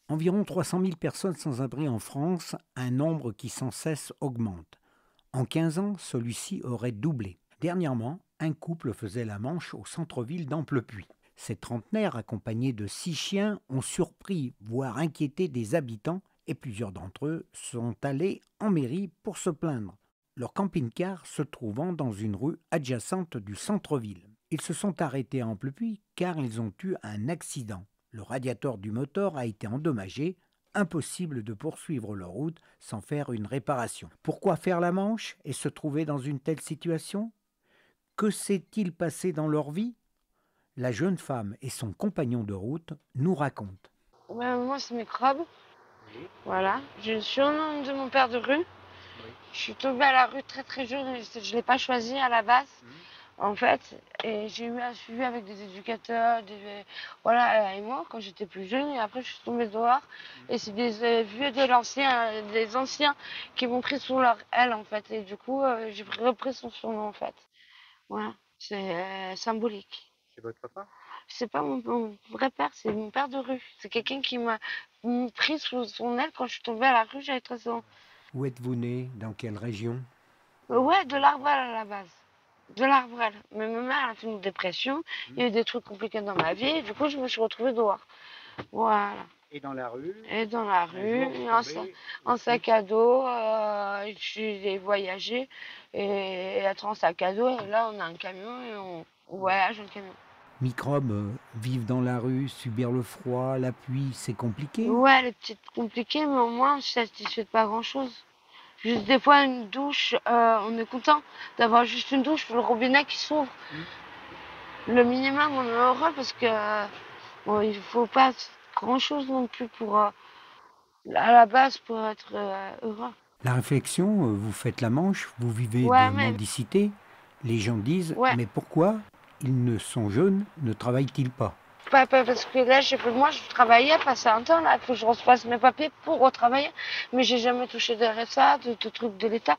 Environ 300 000 personnes sans abri en France, un nombre qui sans cesse augmente. En 15 ans, celui-ci aurait doublé. Dernièrement, un couple faisait la Manche au centre-ville d'Amplepuis. Ces trentenaires, accompagnés de 6 chiens, ont surpris, voire inquiété des habitants, et plusieurs d'entre eux sont allés en mairie pour se plaindre. Leur camping-car se trouvant dans une rue adjacente du centre-ville. Ils se sont arrêtés à Amplepuis car ils ont eu un accident. Le radiateur du moteur a été endommagé, impossible de poursuivre leur route sans faire une réparation. Pourquoi faire la Manche et se trouver dans une telle situation? Que s'est-il passé dans leur vie? La jeune femme et son compagnon de route nous racontent. Moi, c'est Microbe. Oui. Voilà. Je suis surnom de mon père de rue. Oui. Je suis tombée à la rue très très jeune. Je ne l'ai pas choisi à la base. En fait, et j'ai eu un suivi avec des éducateurs, voilà, et moi quand j'étais plus jeune, et après je suis tombée dehors, et c'est des vieux des anciens qui m'ont pris sous leur aile en fait, et du coup j'ai repris son surnom en fait. Voilà, c'est symbolique. C'est votre papa? C'est pas mon vrai père, c'est mon père de rue. C'est quelqu'un qui m'a pris sous son aile quand je suis tombée à la rue, j'avais 13 ans. Où êtes-vous né? Dans quelle région? Ouais, de l'Arval à la base. De l'Arval. Mais ma mère a fait une dépression. Il y a eu des trucs compliqués dans ma vie. Et du coup, je me suis retrouvée dehors. Voilà. Et dans la rue? Et dans la rue, en sac à dos. J'ai voyagé et être en sac à dos. Et là, on a un camion et on voyage en camion. Microbes, vivre dans la rue, subir le froid, la pluie, c'est compliqué? Ouais, les petites compliquées, mais au moins, je suis satisfaite de pas grand-chose. Juste des fois une douche, on est content d'avoir juste une douche, le robinet qui s'ouvre. Le minimum, on est heureux parce que bon, il faut pas grand chose non plus pour à la base pour être heureux. La réflexion, vous faites la Manche, vous vivez Ouais, de mais mendicité. Les gens disent, ouais, mais pourquoi ils ne sont jeunes, ne travaillent-ils pas? pas parce que là, moi, je travaillais, passé un temps là, il faut que je refasse mes papiers pour retravailler, mais j'ai jamais touché de RSA, de trucs de l'État.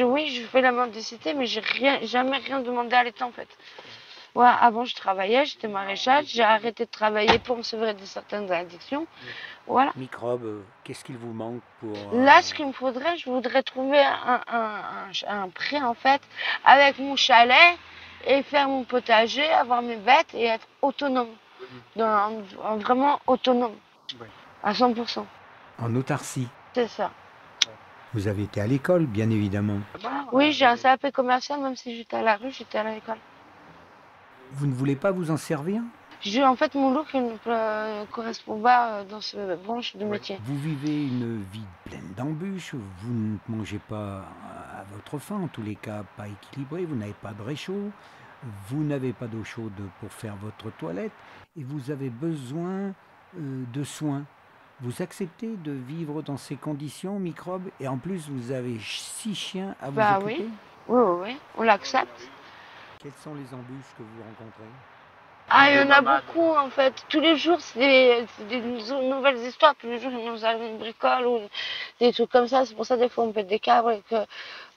Oui, je fais la mendicité, mais j'ai jamais rien demandé à l'État en fait. Ouais, avant je travaillais, j'étais maréchal, j'ai arrêté de travailler pour me sevrer de certaines addictions. Voilà. Microbes, qu'est-ce qu'il vous manque pour... Là, ce qu'il me faudrait, je voudrais trouver un prêt en fait, avec mon chalet et faire mon potager, avoir mes bêtes et être autonome. Vraiment autonome. À 100%. En autarcie? C'est ça. Vous avez été à l'école, bien évidemment. Oui, j'ai un CAP commercial, même si j'étais à la rue, j'étais à l'école. Vous ne voulez pas vous en servir? En fait, mon look ne correspond pas dans cette branche de métier. Vous vivez une vie pleine d'embûches, vous ne mangez pas à votre faim, en tous les cas pas équilibré, vous n'avez pas de réchaud, vous n'avez pas d'eau chaude pour faire votre toilette et vous avez besoin de soins. Vous acceptez de vivre dans ces conditions, Microbes, et en plus vous avez 6 chiens à vous occuper? Oui, on l'accepte. Quelles sont les embûches que vous rencontrez? Ah, il y en a beaucoup en fait. Tous les jours, c'est des nouvelles histoires. Tous les jours, il nous arrive une bricole ou des trucs comme ça. C'est pour ça, des fois, on pète des câbles et que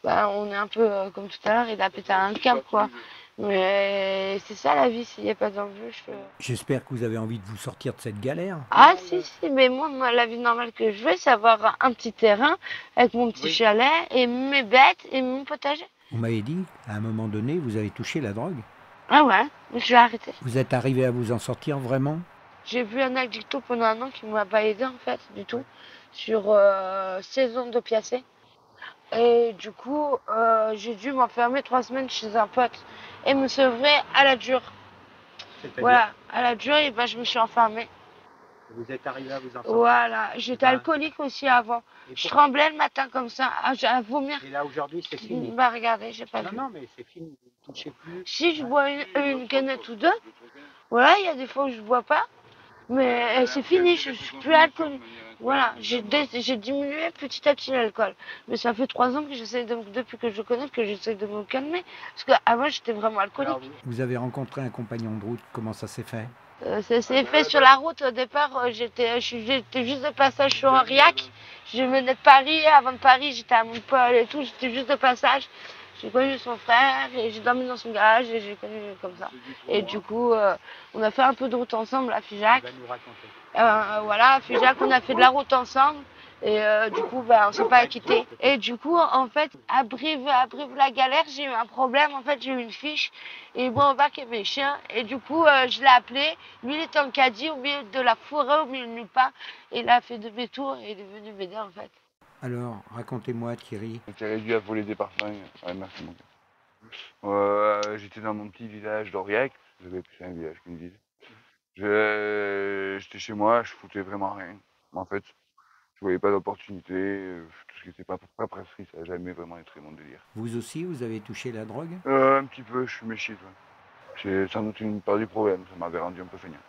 on est un peu comme tout à l'heure, il a pété un câble quoi. Mais c'est ça la vie, s'il n'y a pas d'embûches. J'espère que vous avez envie de vous sortir de cette galère. Ah si, mais moi, la vie normale que je veux, c'est avoir un petit terrain avec mon petit chalet et mes bêtes et mon potager. Vous m'avez dit, à un moment donné, vous avez touché la drogue. Ah ouais, je vais arrêter. Vous êtes arrivé à vous en sortir vraiment? J'ai vu un addicto pendant un an qui ne m'a pas aidé en fait du tout sur 16 ans d'opiacés. Et du coup, j'ai dû m'enfermer 3 semaines chez un pote et me sevrer à la dure. Voilà, à la dure, et je me suis enfermée. Vous êtes arrivé à vous en sortir? Voilà, j'étais alcoolique aussi avant. Je tremblais le matin comme ça, à vomir. Et là aujourd'hui, c'est fini? Bah regardez, j'ai pas vu. Non, mais c'est fini, vous ne touchez plus. Si je bois une canette ou deux, voilà, il y a des fois où je bois pas. Mais c'est fini, je suis plus alcoolique. Voilà, j'ai diminué petit à petit l'alcool. Mais ça fait 3 ans que depuis que je connais, que j'essaie de me calmer. Parce qu'avant, j'étais vraiment alcoolique. Vous avez rencontré un compagnon de route, comment ça s'est fait? Ça s'est fait sur la route. Au départ, j'étais juste de passage sur Aurillac. Je venais de Paris. Avant de Paris, j'étais à Montpellier et tout. J'étais juste de passage. J'ai connu son frère et j'ai dormi dans son garage et j'ai connu comme ça. Et du coup, on a fait un peu de route ensemble à Figeac. Il va nous raconter. Voilà, à Figeac, on a fait de la route ensemble. Et du coup, on s'est pas quitté. Et du coup, en fait, à Brive-la-Galère, j'ai eu un problème. En fait, j'ai eu une fiche et ils m'ont embarqué mes chiens. Et du coup, je l'ai appelé. Lui, il était en caddie au milieu de la forêt, au milieu de nulle part. Et il a fait demi-tour et il est venu m'aider, en fait. Alors, racontez-moi, Thierry. J'étais réduit à voler des parfums. Ouais, merci mon gars. J'étais dans mon petit village d'Aurillac. J'avais plus un village qu'une ville. J'étais chez moi, je foutais vraiment rien. En fait, je voyais pas d'opportunité. Tout ce qui était pas prescrit, ça n'a jamais vraiment été mon délire. Vous aussi, vous avez touché la drogue? Un petit peu, je suis méchite. Ouais. C'est sans doute une part du problème, ça m'avait rendu un peu feignant.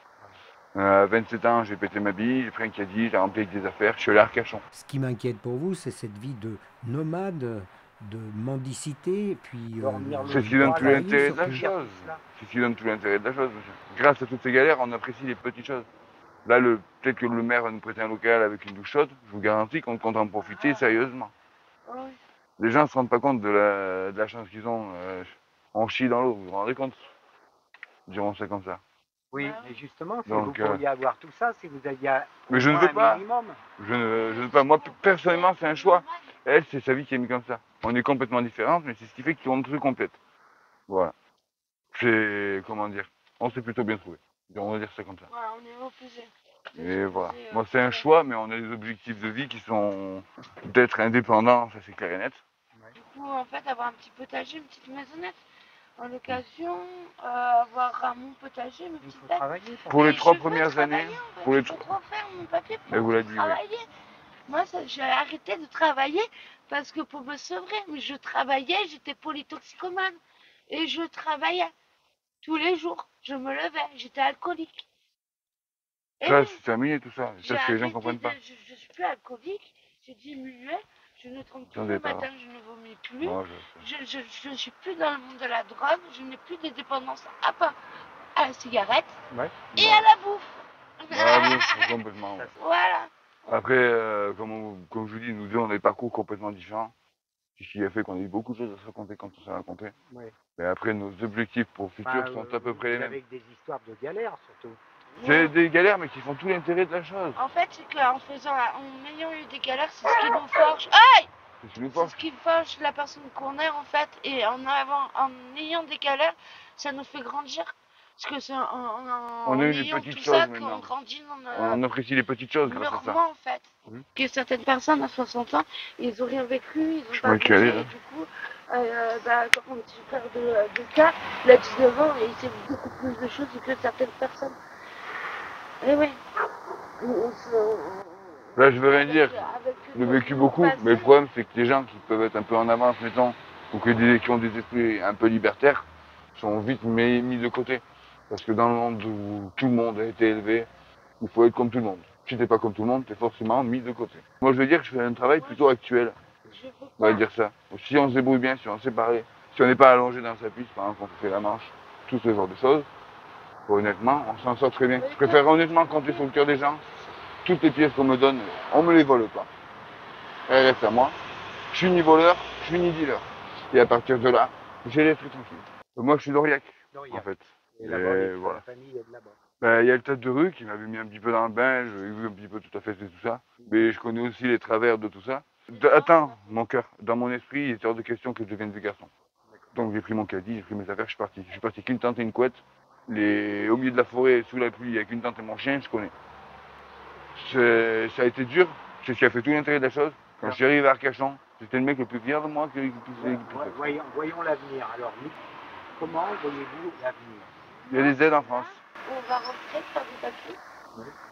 À 27 ans, j'ai pété ma bille, j'ai pris un caddie, j'ai rempli avec des affaires, je suis allé à Arcachon. Ce qui m'inquiète pour vous, c'est cette vie de nomade, de mendicité, puis c'est ce qui donne tout l'intérêt de la chose. C'est ce qui donne tout l'intérêt de la chose, monsieur. Grâce à toutes ces galères, on apprécie les petites choses. Là, peut-être que le maire va nous prêter un local avec une douche chaude, je vous garantis qu'on compte en profiter sérieusement. Les gens ne se rendent pas compte de la chance qu'ils ont. On chie dans l'eau, vous vous rendez compte? Dirons ça comme ça. Oui, mais justement, si Donc, vous pourriez avoir tout ça, si vous aviez mais je ne veux pas. minimum. Je ne veux pas. Moi, personnellement, c'est un choix. Elle, c'est sa vie qui est mise comme ça. On est complètement différentes, mais c'est ce qui fait qu'on se complète. Voilà. C'est, comment dire, on s'est plutôt bien trouvé. On va dire ça comme ça. Voilà, on est opposés. Et voilà. Moi, c'est un choix, mais on a des objectifs de vie qui sont d'être indépendants, ça c'est clair et net. Du coup, en fait, avoir un petit potager, une petite maisonnette. En location, avoir mon potager, mes Il petites faut bêtes. travailler. Pour les Mais 3 je veux premières années, travailler, en fait. pour les Je veux trop faire mon papier Mais pour vous l'avez dit, oui. travailler. Moi, j'ai arrêté de travailler parce que pour me sevrer, mais je travaillais, j'étais polytoxicomane. Et je travaillais tous les jours. Je me levais, j'étais alcoolique. Et ça, oui, c'est terminé tout ça. j'ai C'est ce que les gens arrêté comprennent pas. je suis plus alcoolique, j'ai diminué, je ne trempe plus Attendez, le pas matin, je ne vomis plus. Moi, Je ne suis plus dans le monde de la drogue, je n'ai plus de dépendance à part à la cigarette Ouais. et à la bouffe. Ah bon, complètement. Ouais. Voilà. Après, comme je vous dis, nous deux, on a des parcours complètement différents. Ce qui a fait qu'on a eu beaucoup de choses à se raconter quand on s'est rencontrés. Ouais. Mais après, nos objectifs pour le futur sont à peu près les mêmes. Avec des histoires de galères surtout. C'est des galères, mais qui font tout l'intérêt de la chose. En fait, c'est qu'en ayant eu des galères, c'est ce qui nous forge. Aïe! C'est ce qui nous C'est forge. ce qui forge la personne qu'on est en fait. Et en ayant des galères, ça nous fait grandir. Parce que c'est On a eu des ayant petites tout choses ça maintenant. qu'on grandit dans On apprécie les petites choses grâce à ça. en fait. Oui. Que certaines personnes à 60 ans, ils ont rien vécu, ils ont Je pas vois qu'il y a bougé. les- Et du coup, comme mon petit frère de cas, il a 19 ans et il sait beaucoup plus de choses que certaines personnes. Et oui. Là, je veux rien dire. Avec J'ai vécu beaucoup, mais le problème, c'est que les gens qui peuvent être un peu en avance, mettons, ou qui ont des esprits un peu libertaires, sont vite mis de côté. Parce que dans le monde où tout le monde a été élevé, il faut être comme tout le monde. Si t'es pas comme tout le monde, t'es forcément mis de côté. Moi, je veux dire que je fais un travail plutôt actuel. On va dire ça. Si on se débrouille bien, si on sait parler, si on n'est pas allongé dans sa piste, par exemple, on fait la manche, tout ce genre de choses, honnêtement, on s'en sort très bien. Je préfère honnêtement compter sur le cœur des gens. Toutes les pièces qu'on me donne, on me les vole pas. Elles restent à moi. Je suis ni voleur, je suis ni dealer. Et à partir de là, j'ai les plus tranquilles. Moi, je suis d'Aurillac, en fait. Et là-bas, voilà. la famille est de là-bas. Ben, il y a le tête de rue qui m'avait mis un petit peu dans le bain, j'ai vu un petit peu tout à fait tout ça. Mais je connais aussi les travers de tout ça. Attends, mon cœur, dans mon esprit, il était hors de question que je devienne vieux garçon. Donc j'ai pris mon caddie, j'ai pris mes affaires, je suis parti. Je suis parti qu'une tente et une couette. Au milieu de la forêt, sous la pluie, avec une tente et mon chien, je connais. Ça a été dur, c'est ce qui a fait tout l'intérêt de la chose. Quand je suis arrivé à Arcachon, j'étais le mec le plus fier de moi qui puisse. Voyons l'avenir. Alors, comment voyez-vous l'avenir? Il y a des aides en France, On va rentrer faire des papiers.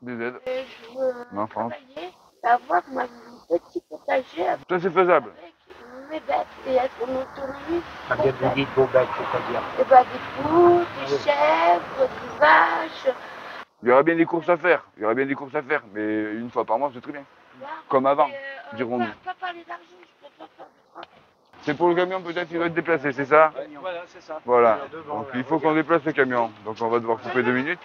des aides. Et je veux En France. travailler, avoir mon petit potager avec Ça c'est faisable. mes bêtes et être en autonomie. Quand vous dites vos bêtes, c'est-à-dire Et des poules, des chèvres, des vaches. Il y aura bien des courses à faire, mais une fois par mois c'est très bien. Comme avant, dirons-nous. Pas parler d'argent, je peux pas faire de train. C'est pour le camion peut-être qu'il doit être déplacé, c'est ça? Voilà, c'est ça. Voilà. Donc il faut qu'on déplace le camion. Donc on va devoir couper 2 minutes.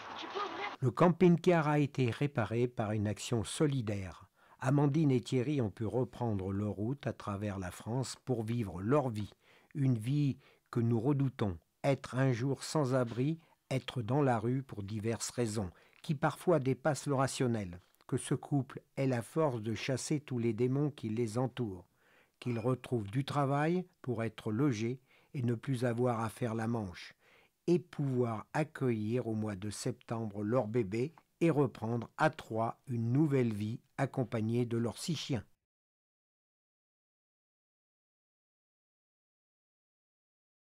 Le camping-car a été réparé par une action solidaire. Amandine et Thierry ont pu reprendre leur route à travers la France pour vivre leur vie, une vie que nous redoutons, être un jour sans abri, être dans la rue pour diverses raisons, qui parfois dépassent le rationnel, que ce couple ait la force de chasser tous les démons qui les entourent, qu'ils retrouvent du travail pour être logés et ne plus avoir à faire la manche, et pouvoir accueillir au mois de septembre leur bébé et reprendre à 3 une nouvelle vie accompagnée de leurs 6 chiens.